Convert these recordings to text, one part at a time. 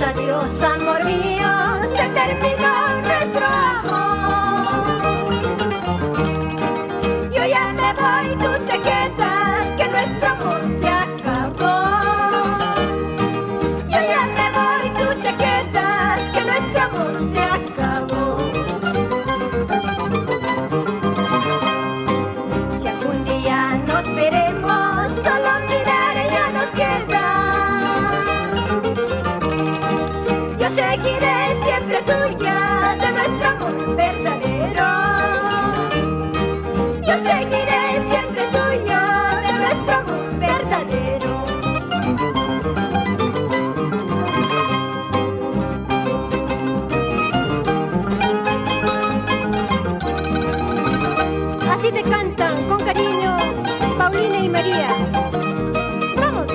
Adiós, amor mío, se terminó nuestro amor. Yo ya me voy, tú te quedas, que nuestro amor se acabó. Yo ya me voy, tú te quedas, que nuestro amor se acabó. Si algún día nos veremos, solo mirar ya nos queda. Yo seguiré siempre tuya de nuestro amor verdadero. Yo seguiré siempre tuya de nuestro amor verdadero. Así te cantan con cariño Paulina y María. ¡Vamos!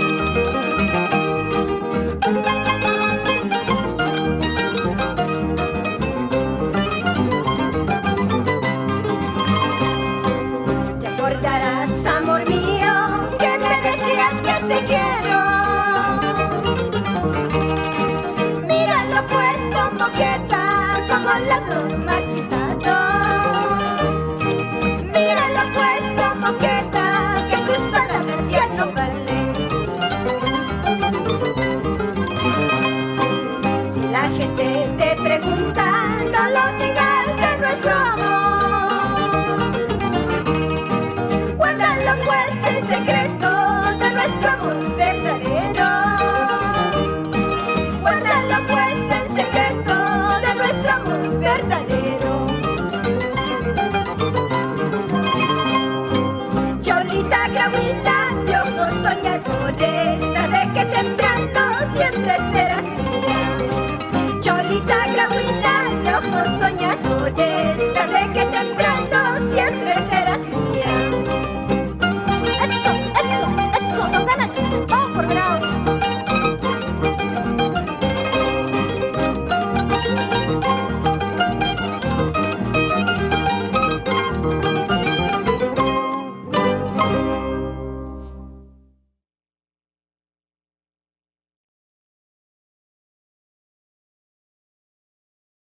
Recordarás, amor mío, que me decías que te quiero. Míralo pues como quieta, como la flor